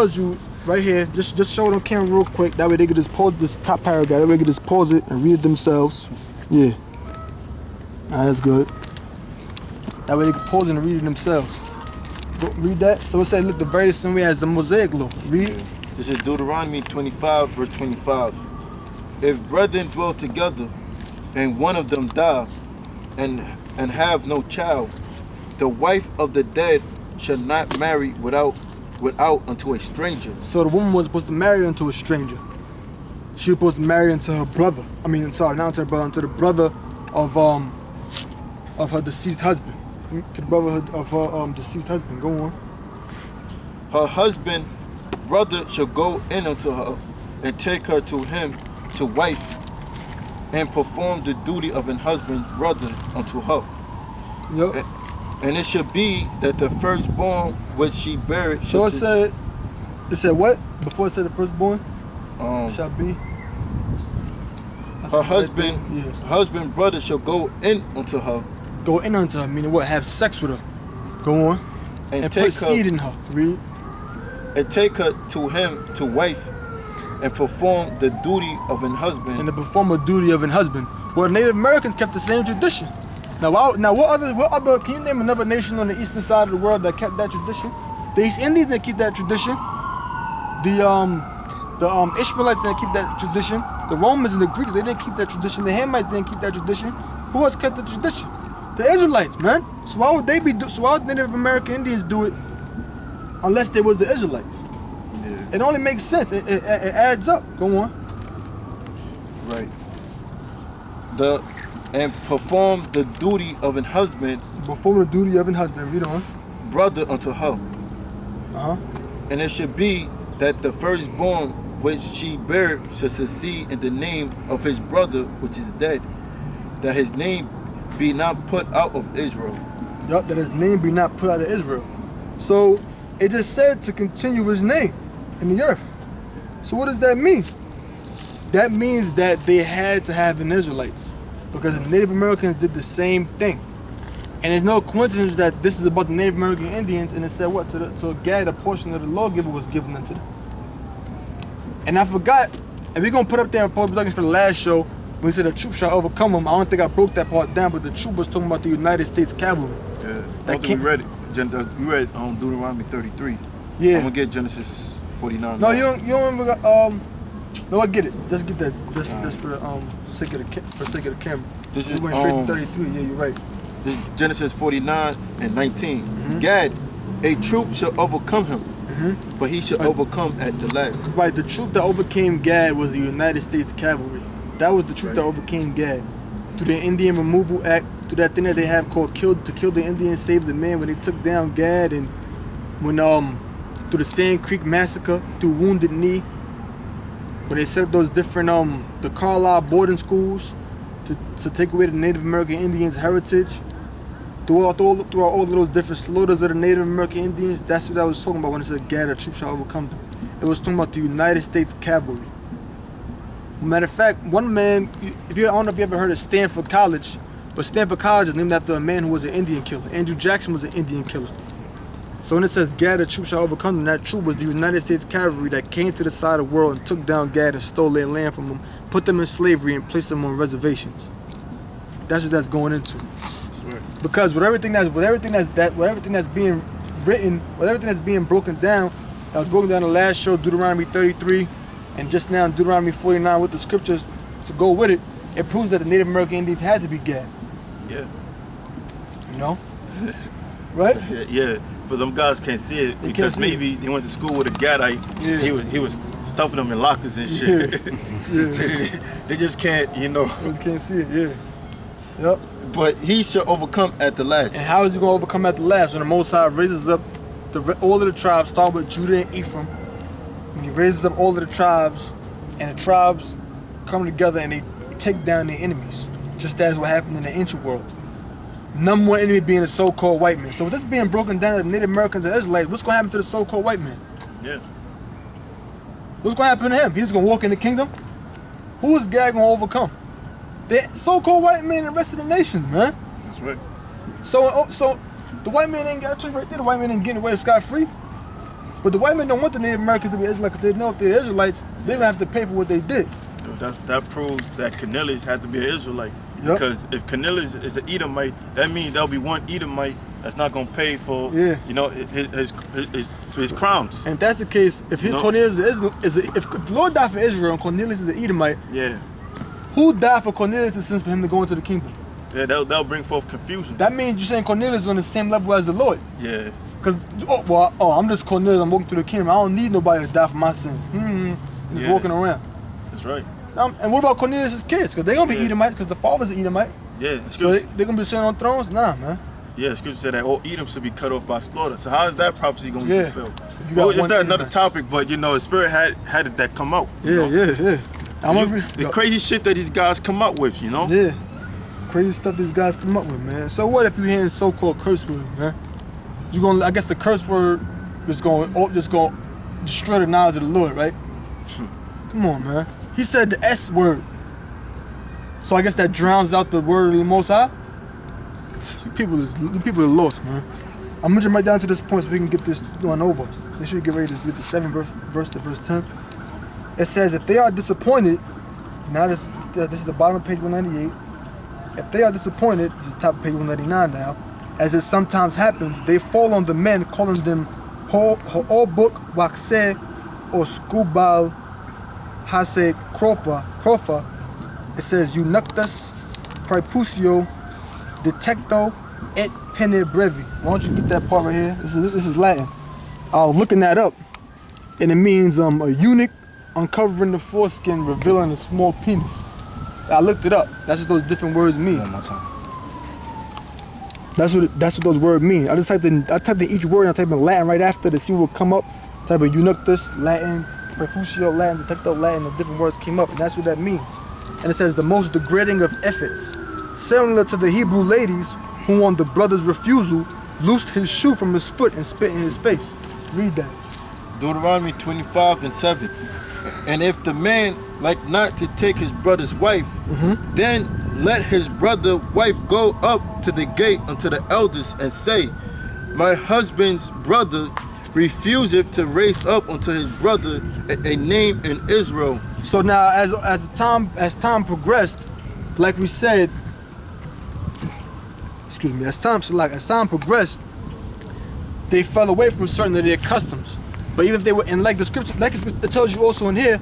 You right here, just show it on camera real quick. That way they could just pause this top paragraph. That way they could just pause it and read it themselves. Yeah. That's good. That way they can pause it and read it themselves. Go, read that. So it said, look, the very same way as the Mosaic law. Read. This is Deuteronomy 25, verse 25. If brethren dwell together, and one of them die, and have no child, the wife of the dead shall not marry without unto a stranger. So the woman was supposed to marry unto a stranger. She was supposed to marry into her brother. I mean, sorry, not into her brother, into the brother of her deceased husband. To the brother of her deceased husband. Go on. Her husband, brother, shall go in unto her, and take her to him to wife, and perform the duty of an husband's brother unto her. Yep. And it should be that the firstborn which she buried. So it said what? Before it said the firstborn? Shall be. Her husband, husband, brother shall go in unto her. Go in unto her, meaning what? Have sex with her. Go on. And take put seed in her. Read. And take her to him to wife, and perform the duty of an husband. And to perform a duty of an husband. Well, Native Americans kept the same tradition. Now what other? Can you name another nation on the eastern side of the world that kept that tradition? The East Indians didn't keep that tradition. The Israelites didn't keep that tradition. The Romans and the Greeks, they didn't keep that tradition. The Hamites didn't keep that tradition. Who else kept the tradition? The Israelites, man. So why would they be? So why would Native American Indians do it? Unless they was the Israelites. Yeah. It only makes sense. It adds up. Go on. Right. And perform the duty of an husband. Perform the duty of an husband. Read on. Brother unto her. And it should be that the firstborn which she bare shall succeed in the name of his brother which is dead, that his name be not put out of Israel. Yup, that his name be not put out of Israel. So it just said to continue his name in the earth. So what does that mean? That means that they had to have an Israelites, because the Native Americans did the same thing. And it's no coincidence that this is about the Native American Indians, and it said what? To Gad, a portion of the lawgiver was given unto them. And I forgot, and we're going to put up there in post for the last show, when we said the troops shall overcome them. I don't think I broke that part down, but the troop was talking about the United States cavalry. Yeah, we read it. We read Deuteronomy 33. Yeah. I'm going to get Genesis 49. No, you don't even got, no, I get it. Let's get that, just for the sake of the camera. This is we went straight to 33, yeah, you're right. This is Genesis 49 and 19. Gad, a troop shall overcome him, but he shall overcome at the last. Right, the troop that overcame Gad was the United States cavalry. That was the troop that overcame Gad. Through the Indian Removal Act, through that thing that they have called to kill the Indians, save the men, when they took down Gad, and when through the Sand Creek Massacre, through Wounded Knee, when they set up those different the Carlisle boarding schools to take away the Native American Indians' heritage. Throughout all of those different slaughters of the Native American Indians, that's what I was talking about when it said Gad, a troop shall overcome them. It was talking about the United States cavalry. Matter of fact, one man, I don't know if you ever heard of Stanford College, but Stanford College is named after a man who was an Indian killer. Andrew Jackson was an Indian killer. So when it says Gad, a troop shall overcome them, that troop was the United States cavalry that came to the side of the world and took down Gad and stole their land from them, put them in slavery and placed them on reservations. That's what that's going into. Because with everything that's being written, with everything that's being broken down, I was broken down the last show, Deuteronomy 33, and just now Deuteronomy 49 with the scriptures to go with it, it proves that the Native American Indians had to be Gad. Yeah. You know? Right? Yeah. But them guys can't see it because maybe they went to school with a Gadite. Yeah. He was stuffing them in lockers and shit. Yeah. They just can't, They just can't see it, yeah. Yep. But he shall overcome at the last. And how is he going to overcome at the last? When the Most High raises up all of the tribes, start with Judah and Ephraim. When he raises up all of the tribes, and the tribes come together and they take down their enemies, just as what happened in the ancient world. Number one enemy being the so-called white man. So with this being broken down to the Native Americans and Israelites, what's going to happen to the so-called white man? Yeah. What's going to happen to him? He's going to walk in the kingdom? Who is God going to overcome? The so-called white man and the rest of the nations, man. That's right. So the white man ain't got a choice right there. The white man ain't getting away scot-free. But the white men don't want the Native Americans to be Israelites because they know if they're Israelites, they're gonna have to pay for what they did. That proves that Cornelius had to be an Israelite. Yep. Because if Cornelius is an Edomite, that means there'll be one Edomite that's not gonna pay for you know his crimes. And if that's the case, if Cornelius if the Lord died for Israel and Cornelius is an Edomite, who died for Cornelius' sins for him to go into the kingdom? Yeah, that'll bring forth confusion. That means you're saying Cornelius is on the same level as the Lord. Yeah. Because I'm just Cornelius. I'm walking through the kingdom. I don't need nobody to die for my sins. Just walking around. That's right. And what about Cornelius' kids? Because they're going to be Edomites because the father's an Edomite. Yeah. So they're going to be sitting on thrones? Nah, man. Yeah, scripture said that all Edom should be cut off by slaughter. So how is that prophecy going to be fulfilled? Well, it's that another topic, but you know, the Spirit had that come out. Yeah. The crazy shit that these guys come up with, you know? Yeah. Crazy stuff these guys come up with, man. So what if you hearing so-called curse words, man? I guess the curse word is going to destroy the knowledge of the Lord, right? Come on, man. He said the S word. So I guess that drowns out the word of the Most High? People are lost, man. I'm going to jump right down to this point so we can get this going over. They should get ready to get the 7th verse to verse 10. It says, if they are disappointed, now this is the bottom of page 198. If they are disappointed, this is top of page 199 now, as it sometimes happens, they fall on the men, calling them Ho'obuk Wakse or Skubal Hase Krofa. It says, Eunuctus Prepusio Detecto et Pene Brevi. Why don't you get that part right here? This is Latin. I was looking that up, and it means a eunuch uncovering the foreskin, revealing a small penis. I looked it up. That's what those different words mean. One more time. That's what those words mean. I typed in each word and I typed in Latin right after to see what would come up. Type of eunuctus, Latin, preputio, Latin, detecto, Latin, the different words came up, and that's what that means. And it says the most degrading of efforts, similar to the Hebrew ladies who on the brother's refusal loosed his shoe from his foot and spit in his face. Read that. Deuteronomy 25:7. And if the man like not to take his brother's wife, then let his brother's wife go up to the gate unto the elders and say, my husband's brother refuseth to raise up unto his brother a name in Israel. So now as time progressed, like we said, as time progressed, they fell away from certain of their customs. But even if they were, and like the scripture, like it tells you also in here,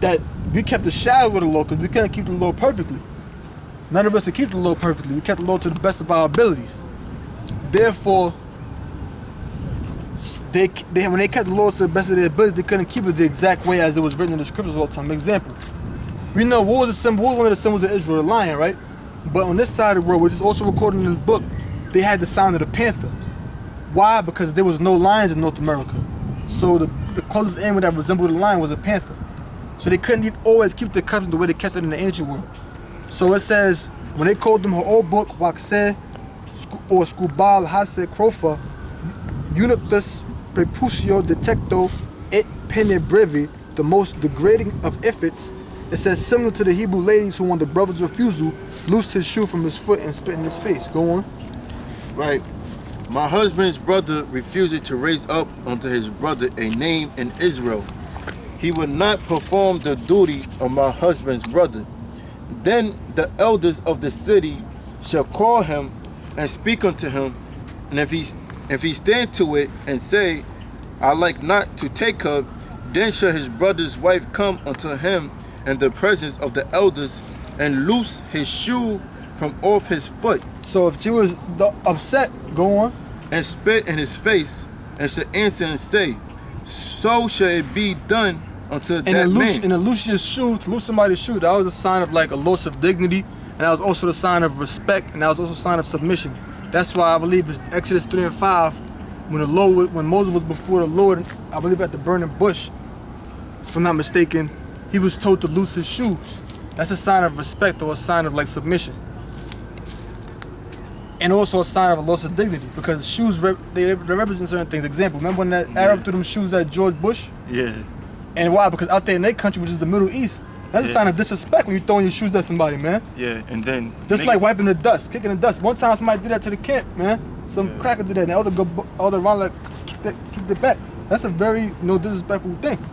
that we kept the shadow of the law because we couldn't keep the law perfectly. None of us could keep the law perfectly. We kept the law to the best of our abilities. Therefore, when they kept the law to the best of their ability, they couldn't keep it the exact way as it was written in the scriptures all the time. Example, we know what was the symbol, what was one of the symbols of Israel, the lion, right? But on this side of the world, which is also recorded in the book, they had the sign of the panther. Why? Because there was no lions in North America. So the closest animal that resembled a lion was a panther. So they couldn't always keep the custom the way they kept it in the ancient world. So it says, when they called them Ho'obuk, Wakse, or Skubal, Hase, Krofa, Eunuctus, Preputio, Detecto, et Pene Brevi, the most degrading of efforts, it says, similar to the Hebrew ladies who on the brother's refusal loosed his shoe from his foot and spit in his face. Go on. Right. My husband's brother refused to raise up unto his brother a name in Israel. He would not perform the duty of my husband's brother. Then the elders of the city shall call him and speak unto him, and if he stand to it and say, I like not to take her, then shall his brother's wife come unto him in the presence of the elders and loose his shoe from off his foot. So if she was upset, go on. And spit in his face, and shall answer and say, so shall it be done unto that man. And to loose your shoe, to lose somebody's shoe, that was a sign of like a loss of dignity, and that was also the sign of respect, and that was also a sign of submission. That's why I believe it's Exodus 3:5, when Moses was before the Lord, I believe at the burning bush, if I'm not mistaken, he was told to loose his shoes. That's a sign of respect or a sign of like submission. And also a sign of a loss of dignity, because shoes they represent certain things. Example, remember when that Arab threw them shoes at George Bush? Yeah. And why? Because out there in their country, which is the Middle East, that's a sign of disrespect when you're throwing your shoes at somebody, man. Yeah, and then just like wiping the dust, kicking the dust. One time somebody did that to the camp, man. Some cracker did that, and the other around like kicked it back. That's a very no disrespectful thing.